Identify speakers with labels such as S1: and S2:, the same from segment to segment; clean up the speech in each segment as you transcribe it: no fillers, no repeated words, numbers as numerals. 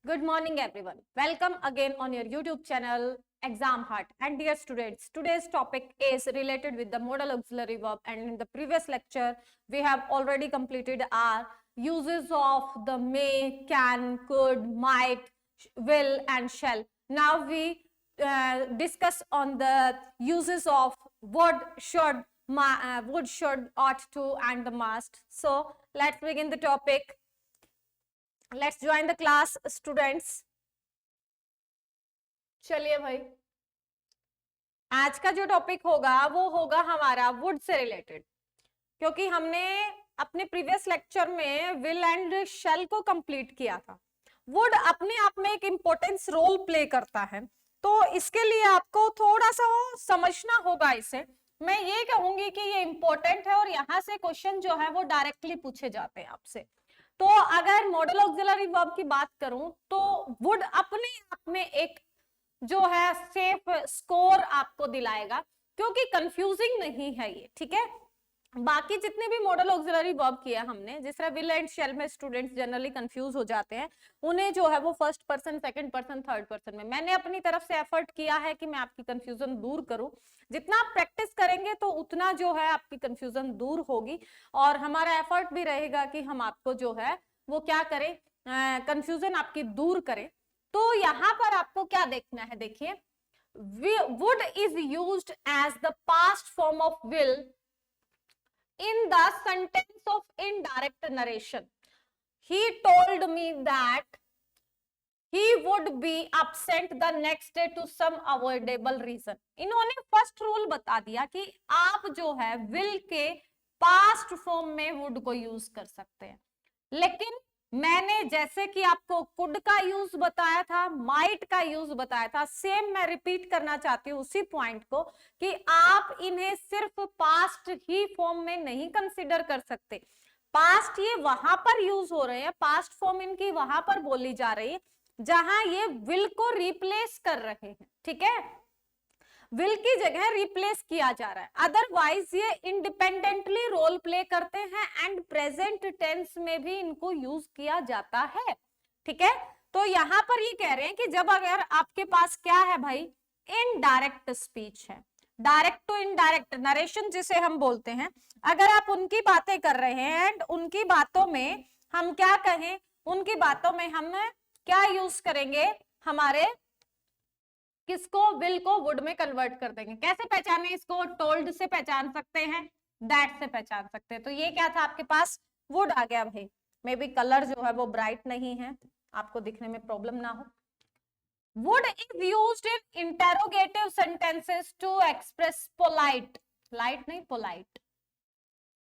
S1: Good morning, everyone. Welcome again on your YouTube channel, Exam Heart. And dear students, today's topic is related with the modal auxiliary verb. And in the previous lecture, we have already completed our uses of the may, can, could, might, will, and shall. Now we discuss on the uses of would, should, ought to, and the must. So let's begin the topic. Let's join the class, students. चलिए भाई, आज का जो topic होगा वो होगा हमारा would say related, क्योंकि हमने अपने प्रीवियस लेक्चर में विल एंड शेल को कंप्लीट किया था। वुड अपने आप में एक इंपॉर्टेंस रोल प्ले करता है, तो इसके लिए आपको थोड़ा सा समझना होगा इसे। मैं ये कहूंगी कि ये इंपॉर्टेंट है और यहाँ से क्वेश्चन जो है वो डायरेक्टली पूछे जाते हैं आपसे। तो अगर मॉडल ऑक्सिलरी वर्ब की बात करूं तो वुड अपने आप में एक जो है सेफ स्कोर आपको दिलाएगा, क्योंकि कंफ्यूजिंग नहीं है ये, ठीक है। बाकी जितने भी मॉडल ऑक्सिलरी वर्ब किया हमने, जिस तरह विल एंड शेल में स्टूडेंट्स जनरली कंफ्यूज हो जाते हैं, उन्हें जो है वो first person, second person, third person में मैंने अपनी तरफ से एफर्ट किया है कि मैं आपकी कंफ्यूजन दूर करूं। जितना आप प्रैक्टिस करेंगे तो उतना जो है आपकी कंफ्यूजन दूर होगी, और हमारा एफर्ट भी रहेगा कि हम आपको जो है वो क्या करें, कंफ्यूजन आपकी दूर करें। तो यहाँ पर आपको क्या देखना है, देखिए, would is used as the past form of will in the sentence of indirect narration. He told me that he would be absent the next day to some avoidable reason. इन्होंने फर्स्ट रूल बता दिया कि आप जो है will के past form में would को यूज कर सकते हैं, लेकिन मैंने जैसे कि आपको कुड का यूज बताया था, माइट का यूज बताया था, सेम मैं रिपीट करना चाहती हूँ उसी पॉइंट को कि आप इन्हें सिर्फ पास्ट ही फॉर्म में नहीं कंसिडर कर सकते। पास्ट ये वहां पर यूज हो रहे हैं, पास्ट फॉर्म इनकी वहां पर बोली जा रही है जहां ये विल को रिप्लेस कर रहे हैं, ठीक है, विल की जगह रिप्लेस किया जा रहा है। अदरवाइज ये इंडिपेंडेंटली रोल प्ले करते हैं एंड प्रेजेंट टेंस में भी इनको यूज किया जाता है, ठीक है। तो यहां पर ये कह रहे हैं कि जब अगर आपके पास क्या है भाई, इनडायरेक्ट स्पीच है, डायरेक्ट टू इनडायरेक्ट नरेशन जिसे हम बोलते हैं, अगर आप उनकी बातें कर रहे हैं एंड उनकी बातों में हम क्या कहें, उनकी बातों में हम क्या यूज करेंगे, हमारे किसको, विल को वुड में कन्वर्ट कर देंगे। कैसे पहचाने इसको, टोल्ड से पहचान सकते हैं, दैट से पहचान सकते हैं। तो ये क्या था, आपके पास वुड आ गया भाई। मे बी कलर जो है वो ब्राइट नहीं है, आपको दिखने में प्रॉब्लम ना हो। Would is used in interrogative sentences to express polite, light नहीं पोलाइट,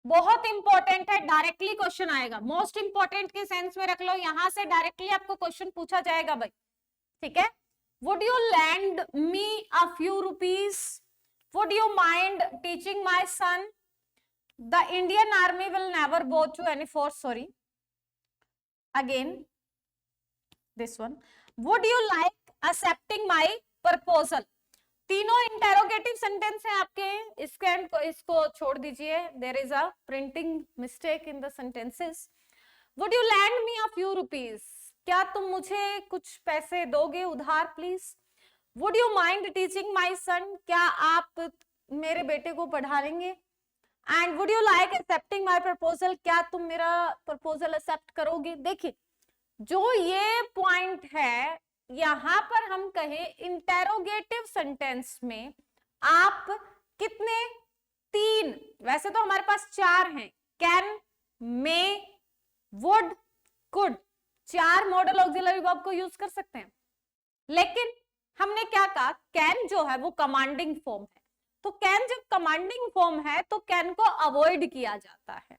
S1: बहुत इंपॉर्टेंट है, डायरेक्टली क्वेश्चन आएगा, मोस्ट इंपॉर्टेंट के सेंस में रख लो, यहां से डायरेक्टली आपको क्वेश्चन पूछा जाएगा भाई, ठीक है। Would you lend me a few rupees? Would you mind teaching my son? The Indian Army will never go to any force. Sorry. Again, this one. Would you like accepting my proposal? तीनों interrogative sentence है आपके, इसको छोड़ दीजिए, there is a printing mistake in the sentences. Would you lend me a few rupees? क्या तुम मुझे कुछ पैसे दोगे उधार please. Would you mind teaching my son, क्या आप मेरे बेटे को पढ़ाएंगे। And would you like accepting my proposal, क्या तुम मेरा प्रपोजल एक्सेप्ट करोगे। देखिए, जो ये पॉइंट है, यहां पर हम कहें इंटेरोगेटिव सेंटेंस में आप कितने, तीन, वैसे तो हमारे पास चार हैं, कैन, मे, वुड, कुड, चार मॉडल ऑक्सिलरी वर्ब को यूज कर सकते हैं। लेकिन हमने क्या कहा, कैन जो है वो कमांडिंग फॉर्म है, तो कैन जब कमांडिंग फॉर्म है तो कैन को अवॉइड किया जाता है।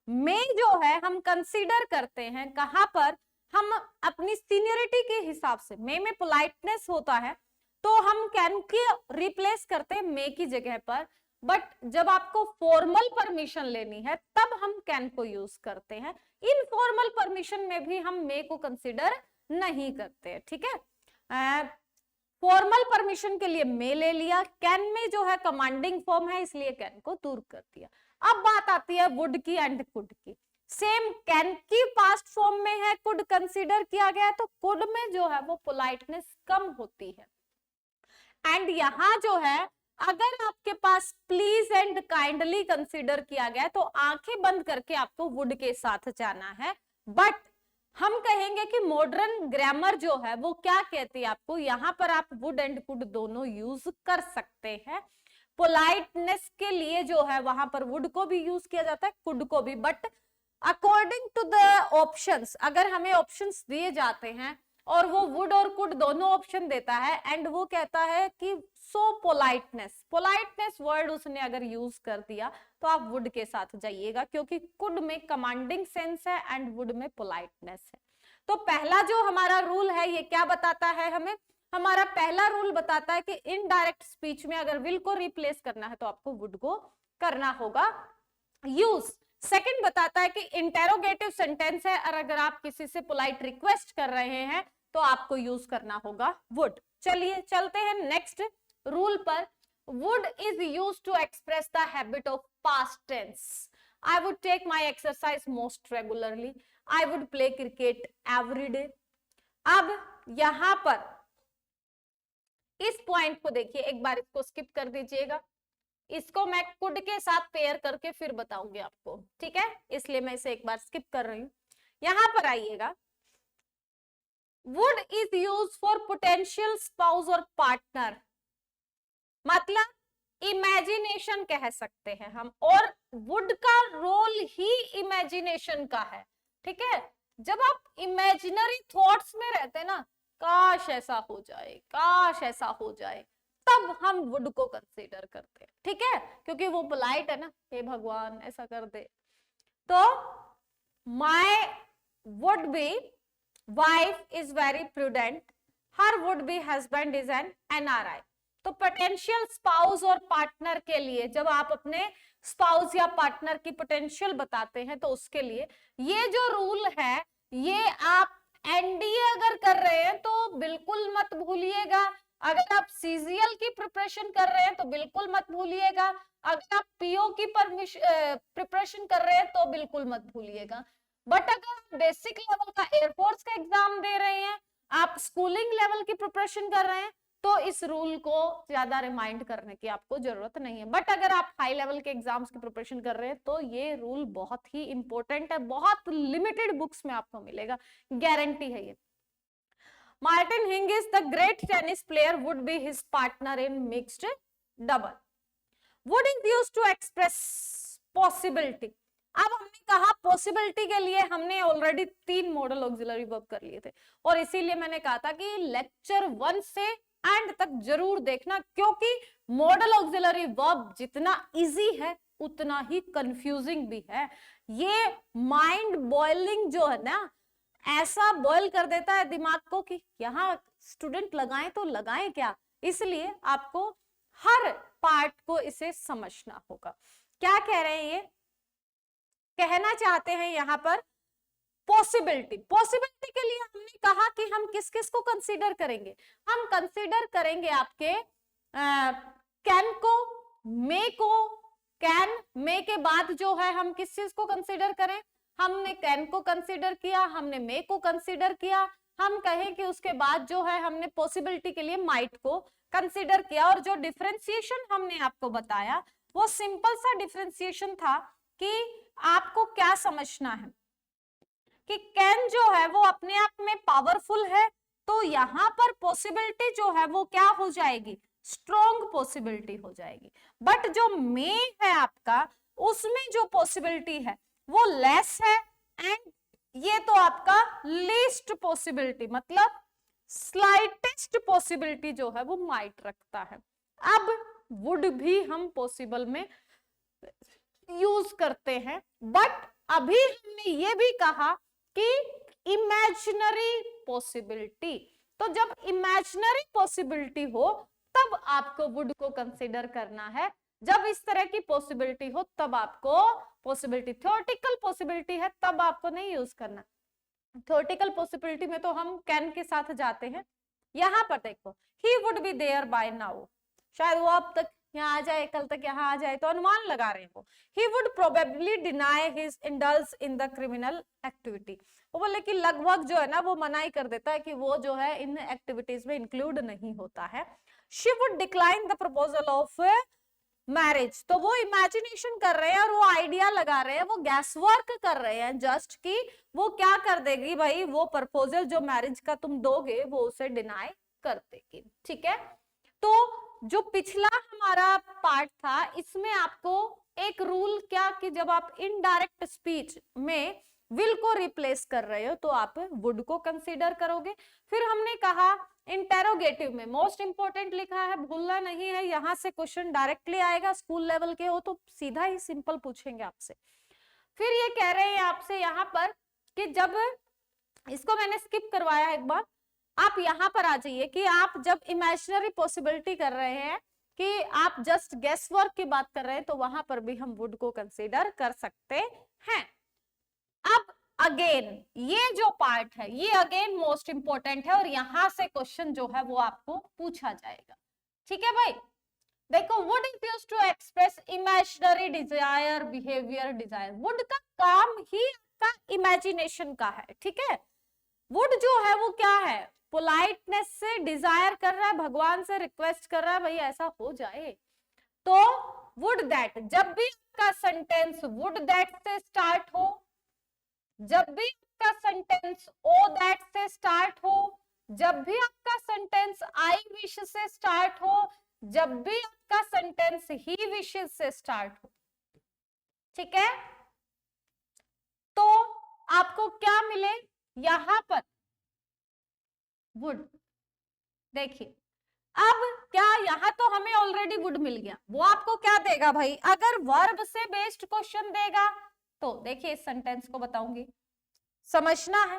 S1: मे जो है हम कंसीडर करते हैं कहां पर, हम अपनी सीनियरिटी के हिसाब से, मे में पोलाइटनेस होता है तो हम कैन के रिप्लेस करते हैं मे की जगह पर, बट जब आपको फॉर्मल परमिशन लेनी है तब हम कैन को यूज करते हैं। इनफॉर्मल परमिशन में भी हम मे को कंसीडर नहीं करते, ठीक है। फॉर्मल परमिशन के लिए मे ले लिया, कैन में जो है कमांडिंग फॉर्म है इसलिए कैन को दूर कर दिया। अब बात आती है वुड की एंड कुड की। सेम कैन की पास्ट फॉर्म में है, कुड कंसीडर किया गया है, तो कुड में जो है वो पोलाइटनेस कम होती है। एंड यहां जो है अगर आपके पास प्लीज एंड काइंडली कंसीडर किया गया है तो आंखें बंद करके आपको वुड के साथ जाना है। बट हम कहेंगे कि मॉडर्न ग्रामर जो है वो क्या कहती है आपको, यहां पर आप वुड एंड कुड दोनों यूज कर सकते हैं। पोलाइटनेस के लिए जो है वहां पर वुड को भी यूज किया जाता है, कुड को भी। But according to the options, अगर हमें ऑप्शंस दिए जाते हैं और वो वुड और कुड दोनों ऑप्शन देता है एंड वो कहता है कि सो पोलाइटनेस, पोलाइटनेस वर्ड उसने अगर यूज कर दिया तो आप वुड के साथ जाइएगा, क्योंकि कुड में कमांडिंग सेंस है एंड वुड में पोलाइटनेस है। तो पहला जो हमारा रूल है ये क्या बताता है हमें, हमारा पहला रूल बताता है कि इनडायरेक्ट स्पीच में अगर विल को रिप्लेस करना है तो आपको वुड को करना होगा यूज। सेकंड बताता है कि इंटेरोगेटिव सेंटेंस है और अगर आप किसी से पोलाइट रिक्वेस्ट कर रहे हैं तो आपको यूज करना होगा वुड। चलिए चलते हैं नेक्स्ट रूल पर। Would is used to express the habit of past tense. I would take my exercise most regularly, I would play cricket every day. अब यहां पर इस पॉइंट को देखिए, एक बार इसको स्किप कर दीजिएगा, इसको मैं कुड के साथ पेयर करके फिर बताऊंगी आपको, ठीक है, इसलिए मैं इसे एक बार स्किप कर रही हूं। यहां पर आइएगा, would is use for potential spouse और पार्टनर, मतलब इमेजिनेशन कह सकते हैं हम, और वुड का रोल ही इमेजिनेशन का है, ठीक है। जब आप इमेजिनरी थॉट्स में रहते हैं ना, काश ऐसा हो जाए, काश ऐसा हो जाए, तब हम वुड को कंसीडर करते हैं, ठीक है, क्योंकि वो पोलाइट है ना, हे भगवान ऐसा कर दे। तो my would be wife is very prudent, her would be husband is an NRI. तो पोटेंशियल स्पाउस और पार्टनर के लिए जब आप अपने स्पाउस या पार्टनर की पोटेंशियल बताते हैं तो उसके लिए ये जो रूल है ये आप एनडीए अगर कर रहे हैं तो बिल्कुल मत भूलिएगा, अगर आप सीजीएल की प्रिपरेशन कर रहे हैं तो बिल्कुल मत भूलिएगा, अगर आप पीओ की प्रिपरेशन कर रहे हैं तो बिल्कुल मत भूलिएगा। बट अगर आप बेसिक लेवल का एयरफोर्स का एग्जाम दे रहे हैं, आप स्कूलिंग लेवल की प्रिपरेशन कर रहे हैं, तो इस रूल को ज्यादा रिमाइंड करने की आपको जरूरत नहीं है। बट अगर आप हाई लेवल के एग्जाम्स की प्रिपरेशन कर रहे हैं तो ये रूल बहुत ही इंपॉर्टेंट है, बहुत लिमिटेड बुक्स में आपको मिलेगा, गारंटी है ये। Martina Hingis the great tennis player would be his partner in mixed double. Would is used to express possibility. अब हमने कहा पॉसिबिलिटी के लिए हमने ऑलरेडी 3 मॉडल ऑक्सिलरी वर्ब कर लिए थे, और इसीलिए मैंने कहा था कि लेक्चर 1 से एंड तक जरूर देखना, क्योंकि मॉडल ऑक्सिलरी वर्ब जितना इजी है उतना ही कंफ्यूजिंग भी है। ये माइंड बॉइलिंग जो है ना, ऐसा बॉयल कर देता है दिमाग को कि यहाँ स्टूडेंट लगाएं तो लगाएं क्या, इसलिए आपको हर पार्ट को इसे समझना होगा। क्या कह रहे हैं ये, कहना चाहते हैं यहाँ पर पॉसिबिलिटी। पॉसिबिलिटी के लिए हमने कहा कि हम किस किस को कंसीडर करेंगे, हम कंसीडर करेंगे आपके कैन को, मे को, कैन मे के बाद जो है हम किस चीज को कंसीडर करें, हमने कैन को कंसीडर किया, हमने मे को कंसीडर किया, हम कहें कि उसके बाद जो है हमने पॉसिबिलिटी के लिए माइट को कंसीडर किया। और जो डिफरेंशिएशन हमने आपको बताया वो सिंपल सा डिफरेंशिएशन था कि आपको क्या समझना है कि कैन जो है वो अपने आप में पावरफुल है, तो यहां पर पॉसिबिलिटी जो है वो क्या हो जाएगी, स्ट्रॉन्ग पॉसिबिलिटी हो जाएगी। बट जो मे है आपका, उसमें जो पॉसिबिलिटी है वो लेस है, एंड ये तो आपका लीस्ट पॉसिबिलिटी, मतलब स्लाइटेस्ट पॉसिबिलिटी जो है वो माइट रखता है। अब वुड भी हम पॉसिबल में यूज करते हैं, बट अभी हमने ये भी कहा कि इमेजिनरी पॉसिबिलिटी, तो जब इमेजिनरी पॉसिबिलिटी हो तब आपको वुड को कंसीडर करना है, जब इस तरह की पॉसिबिलिटी हो तब आपको पॉसिबिलिटी, थ्योरेटिकल पॉसिबिलिटी है तब आपको नहीं यूज करना। थ्योरेटिकल पॉसिबिलिटी में तो हम कैन के साथ जाते हैं। यहां पर देखो, he would be there by now, शायद वो अब तक यहाँ आ जाए, कल तक यहाँ आ जाए, तो अनुमान लगा रहे हैं वो। He would probably deny his indulge in the criminal activity. वो बोले कि लगभग जो है ना वो मनाही कर देता है कि वो जो है इन एक्टिविटीज में इंक्लूड नहीं होता है। She would decline the proposal of marriage. तो वो इमेजिनेशन कर रहे हैं और वो आइडिया लगा रहे हैं, वो गैस वर्क कर रहे हैं जस्ट कि वो क्या कर देगी भाई, वो प्रपोजल जो मैरिज का तुम दोगे वो उसे डिनाई कर देगी। ठीक है, तो जो पिछला हमारा पार्ट था इसमें आपको एक रूल क्या कि जब आप इनडायरेक्ट स्पीच में विल को रिप्लेस कर रहे हो तो आप वुड को कंसीडर करोगे। फिर हमने कहा इंटेरोगेटिव में मोस्ट इंपोर्टेंट लिखा है, भूलना नहीं है, यहां से क्वेश्चन डायरेक्टली आएगा, स्कूल लेवल के हो तो सीधा ही सिंपल पूछेंगे आपसे। फिर ये कह रहे हैं आपसे यहाँ पर कि जब इसको मैंने स्किप करवाया एक बार, आप यहाँ पर आ जाइए कि आप जब इमेजिनरी पॉसिबिलिटी कर रहे हैं कि आप जस्ट गेस वर्क की बात कर रहे हैं तो वहां पर भी हम वुड को कंसीडर कर सकते हैं। अब अगेन ये जो पार्ट है ये अगेन मोस्ट इंपोर्टेंट है और यहां से क्वेश्चन जो है वो आपको पूछा जाएगा। ठीक है भाई, देखो would is used to express imaginary desire, behaviour desire. Would का काम ही आपका इमेजिनेशन का है। ठीक है, वुड जो है वो क्या है, पोलाइटनेस से डिजायर कर रहा है, भगवान से रिक्वेस्ट कर रहा है भाई ऐसा हो जाए। तो वुड दैट, जब भी आपका सेंटेंस वुड दैट से स्टार्ट हो, जब भी आपका सेंटेंस ओ दैट से स्टार्ट हो, जब भी आपका सेंटेंस आई विश से स्टार्ट हो, जब भी आपका सेंटेंस ही विशेस से स्टार्ट हो, ठीक है, तो आपको क्या मिले यहां पर वुड। देखिए अब क्या, यहां तो हमें ऑलरेडी वुड मिल गया, वो आपको क्या देगा भाई, अगर वर्ब से बेस्ड क्वेश्चन देगा तो देखिए इस सेंटेंस को बताऊंगी, समझना है।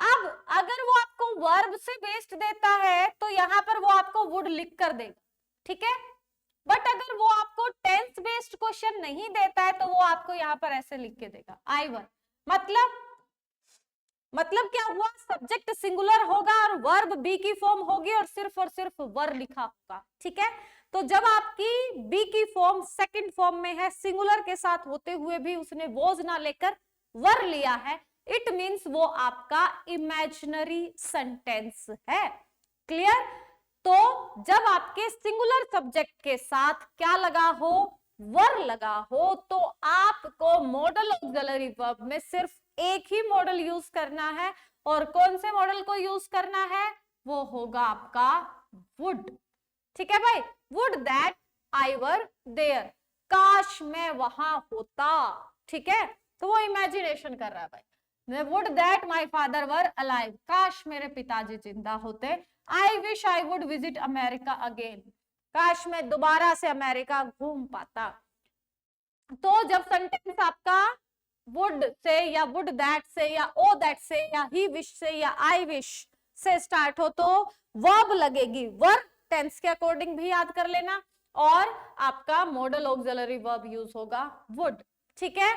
S1: अब अगर वो आपको वर्ब से बेस्ड देता है तो यहां पर वो आपको वुड लिख कर देगा। ठीक है, बट अगर वो आपको टेंस बेस्ड क्वेश्चन नहीं देता है तो वो आपको यहाँ पर ऐसे लिख के देगा आई वर। मतलब क्या हुआ, सब्जेक्ट सिंगुलर होगा और वर्ब बी की फॉर्म होगी और सिर्फ वर लिखा होगा। ठीक है, तो जब आपकी बी की फॉर्म सेकंड फॉर्म में है, सिंगुलर के साथ होते हुए भी उसने वोज ना लेकर वर लिया है, इट मींस वो आपका इमेजिनरी सेंटेंस है। क्लियर, तो जब आपके सिंगुलर सब्जेक्ट के साथ क्या लगा हो, वर लगा हो, तो आपको मॉडल ऑक्सिलरी वर्ब में सिर्फ एक ही मॉडल यूज करना है, और कौन से मॉडल को यूज करना है, वो होगा आपका वुड। ठीक है भाई, would that I were there, काश मैं वहां होता। ठीक है, तो वो इमेजिनेशन कर रहा है भाई, would that my father were alive, काश मेरे पिताजी जिंदा होते। I wish I would visit America again, काश मैं दोबारा से अमेरिका घूम पाता। तो जब सेंटेंस आपका वुड से या वुड दैट से या ओ दैट से या ही विश से या आई विश से स्टार्ट हो तो वर्ब लगेगी वर, टेंस के अकॉर्डिंग भी याद कर लेना, और आपका मॉडल ऑक्सिलरी वर्ब यूज होगा वुड। ठीक है,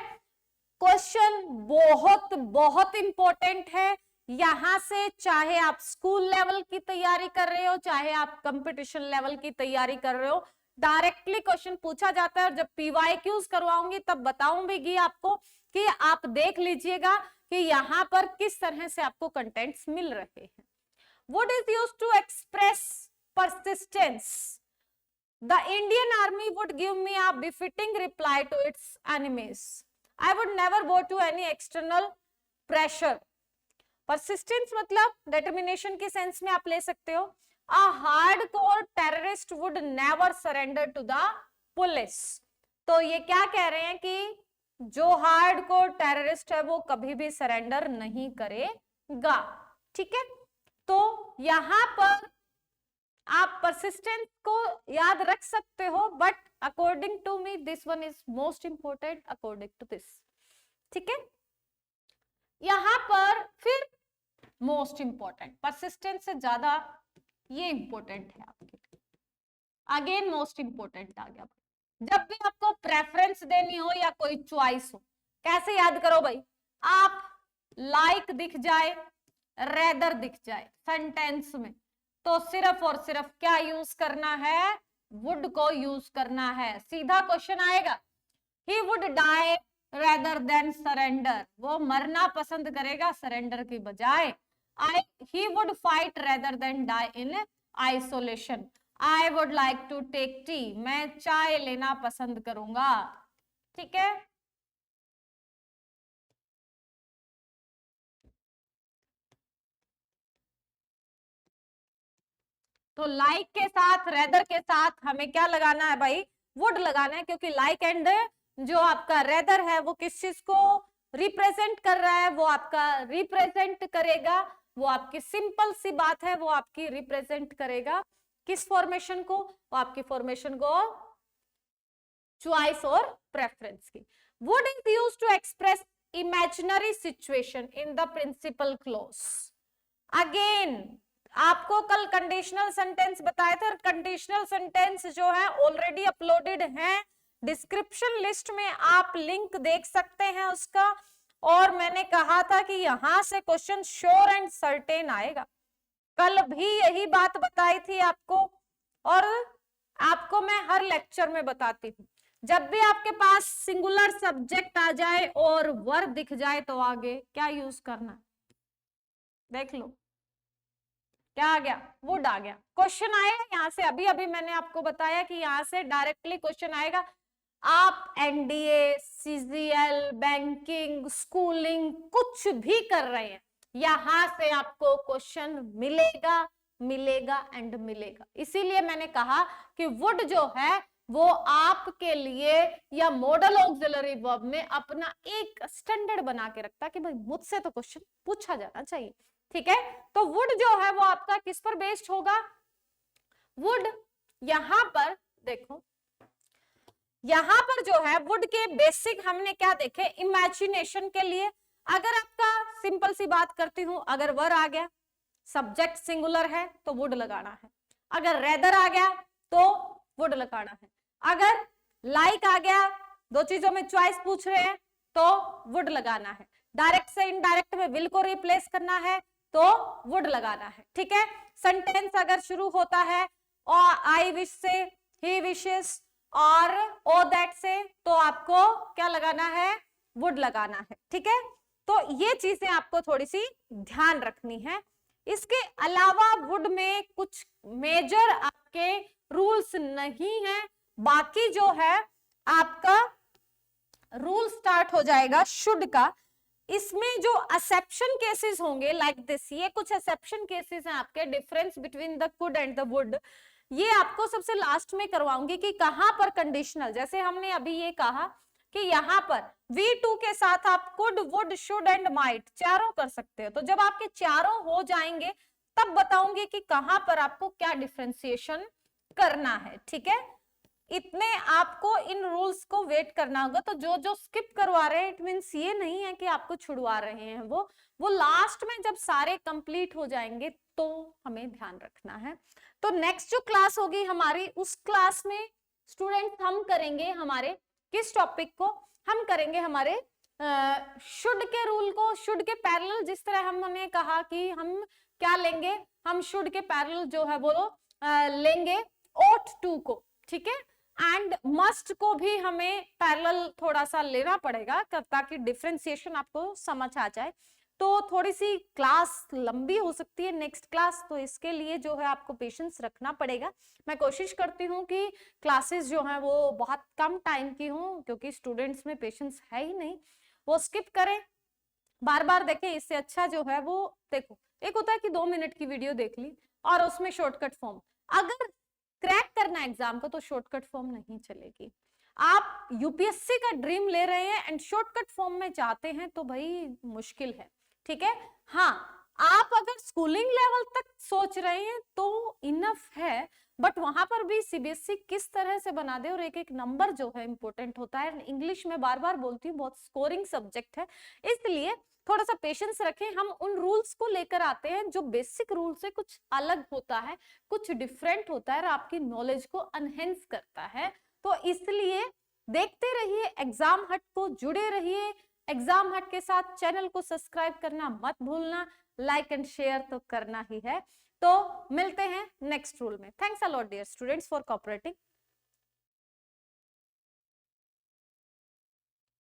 S1: क्वेश्चन बहुत बहुत इंपॉर्टेंट है। यहां से चाहे आप स्कूल लेवल की तैयारी कर रहे हो, चाहे आप कंपटीशन लेवल की तैयारी कर रहे हो, डायरेक्टली क्वेश्चन पूछा जाता है। और जब पीवाईक्यूज करवाऊंगी तब बताऊंगी आपको कि आप देख लीजिएगा कि यहां पर किस तरह से आपको कंटेंट्स मिल रहे हैं। Would is used to express persistence. The Indian army would give me a befitting reply to its enemies. I would never bow to any external pressure. Persistence मतलब determination के सेंस में आप ले सकते हो। A hardcore terrorist would never surrender to the police. तो ये क्या कह रहे हैं कि जो हार्डकोर टेररिस्ट है वो कभी भी सरेंडर नहीं करेगा। ठीक है, तो यहां पर आप परसिस्टेंस को याद रख सकते हो, but according to me this one is most important according to this. ठीक है, यहां पर फिर मोस्ट इंपोर्टेंट, परसिस्टेंस से ज्यादा ये इंपॉर्टेंट है आपके लिए। अगेन मोस्ट इंपॉर्टेंट आ गया। जब भी आपको प्रेफरेंस देनी हो या कोई चॉइस हो, कैसे याद करो भाई, आप लाइक दिख जाए, रेदर दिख जाए सेंटेंस में, तो सिर्फ और सिर्फ क्या यूज करना है, वुड को यूज करना है। सीधा क्वेश्चन आएगा, he would die rather than surrender, वो मरना पसंद करेगा सरेंडर की बजाय। He would fight rather than die in isolation. I would like to take tea, मैं चाय लेना पसंद करूंगा। ठीक है, तो लाइक के साथ रेदर के साथ हमें क्या लगाना है भाई, वुड लगाना है, क्योंकि लाइक एंड जो आपका रेदर है वो किस चीज को रिप्रेजेंट कर रहा है, वो आपका रिप्रेजेंट करेगा, वो आपकी सिंपल सी बात है, वो आपकी रिप्रेजेंट करेगा किस फॉर्मेशन को, वो आपकी फॉर्मेशन को चॉइस और प्रेफरेंस की। Would is used to express imaginary situation in the principal clause. Again आपको कल कंडीशनल सेंटेंस बताया था, कंडीशनल सेंटेंस जो है ऑलरेडी अपलोडेड है डिस्क्रिप्शन लिस्ट में, आप लिंक देख सकते हैं उसका। और मैंने कहा था कि यहां से क्वेश्चन श्योर एंड सर्टेन आएगा, कल भी यही बात बताई थी आपको, और आपको मैं हर लेक्चर में बताती हूँ। जब भी आपके पास सिंगुलर सब्जेक्ट आ जाए और वर्ब दिख जाए तो आगे क्या यूज करना, देख लो क्या आ गया, वुड आ गया। क्वेश्चन आएगा यहाँ से, अभी अभी मैंने आपको बताया कि यहाँ से डायरेक्टली क्वेश्चन आएगा। आप एनडीए, सीजीएल, बैंकिंग, स्कूलिंग कुछ भी कर रहे हैं, यहां से आपको क्वेश्चन मिलेगा मिलेगा एंड मिलेगा। इसीलिए मैंने कहा कि वुड जो है वो आपके लिए या मॉडल ऑक्सिलरी वर्ब में अपना एक स्टैंडर्ड बना के रखता कि भाई मुझसे तो क्वेश्चन पूछा जाना चाहिए। ठीक है, तो वुड जो है वो आपका किस पर बेस्ड होगा, वुड यहां पर देखो, यहां पर जो है वुड के बेसिक हमने क्या देखे, इमेजिनेशन के लिए अगर आपका सिंपल सी बात करती हूं, अगर वर आ गया, सब्जेक्ट सिंगुलर है तो वुड लगाना है, अगर रेदर आ गया तो वुड लगाना है, अगर लाइक आ गया, दो चीजों में चॉइस पूछ रहे हैं तो वुड लगाना है, डायरेक्ट से इनडायरेक्ट में विल को रिप्लेस करना है तो वुड लगाना है। ठीक है, सेंटेंस अगर शुरू होता है और आई विश से, ही विशेस और ओ दैट से, तो आपको क्या लगाना है, वुड लगाना है। ठीक है, तो ये चीजें आपको थोड़ी सी ध्यान रखनी है। इसके अलावा वुड में कुछ मेजर आपके रूल्स नहीं है, बाकी जो है आपका रूल स्टार्ट हो जाएगा शुड का। इसमें जो एक्सेप्शन केसेस होंगे लाइक दिस, ये कुछ एक्सेप्शन केसेस हैं आपके, difference between the could and the wood, ये आपको सबसे लास्ट में करवाऊंगी कि कहां पर कंडीशनल, जैसे हमने अभी ये कहा कि यहां पर V2 के साथ आप could, would, should and might चारों कर सकते हो, तो जब आपके चारों हो जाएंगे तब बताऊंगी कि कहां पर आपको क्या डिफरेंशिएशन करना है। ठीक है, इतने आपको इन रूल्स को वेट करना होगा। तो जो जो स्किप करवा रहे हैं इट मींस ये नहीं है कि आपको छुड़वा रहे हैं, वो लास्ट में जब सारे कंप्लीट हो जाएंगे तो हमें ध्यान रखना है। तो नेक्स्ट जो क्लास होगी हमारी, उस क्लास में स्टूडेंट्स हम करेंगे हमारे किस टॉपिक को, हम करेंगे हमारे शुड के रूल को, शुड के पैरेलल। जिस तरह हमने कहा कि हम क्या लेंगे, हम शुड के पैरेलल जो है वो लेंगे ought to को। ठीक है, एंड मस्ट को भी हमें पैरेलल थोड़ा सा लेना पड़ेगा ताकि डिफरेंशिएशन आपको समझ आ जाए। तो थोड़ी सी क्लास लंबी हो सकती है नेक्स्ट क्लास, तो इसके लिए जो है आपको पेशेंस रखना पड़ेगा। मैं कोशिश करती हूँ कि क्लासेस जो है वो बहुत कम टाइम की हों, क्योंकि स्टूडेंट्स में पेशेंस है ही नहीं, वो स्किप करें, बार बार देखें। इससे अच्छा जो है वो देखो, एक होता है कि 2 मिनट की वीडियो देख ली और उसमें शॉर्टकट फॉर्म, अगर क्रैक करना एग्जाम को तो शॉर्टकट फॉर्म नहीं चलेगी। आप यूपीएससी का ड्रीम ले रहे हैं एंड शॉर्टकट फॉर्म में चाहते हैं तो भाई मुश्किल है। ठीक है, हाँ आप अगर स्कूलिंग लेवल तक सोच रहे हैं तो इनफ है, बट वहां पर भी सीबीएसई किस तरह से बना दे, और एक एक नंबर जो है इंपॉर्टेंट होता है। इंग्लिश में बार बार बोलती हूँ बहुत स्कोरिंग सब्जेक्ट है, इसलिए थोड़ा सा पेशेंस रखें। हम उन रूल्स को लेकर आते हैं जो बेसिक रूल से कुछ अलग होता है, कुछ डिफरेंट होता है और आपकी नॉलेज को एनहेंस करता है। तो इसलिए देखते रहिए एग्जाम हट को, जुड़े रहिए एग्जाम हट के साथ। चैनल को सब्सक्राइब करना मत भूलना, लाइक एंड शेयर तो करना ही है। तो मिलते हैं नेक्स्ट रूल में। Thanks a lot dear students for cooperating.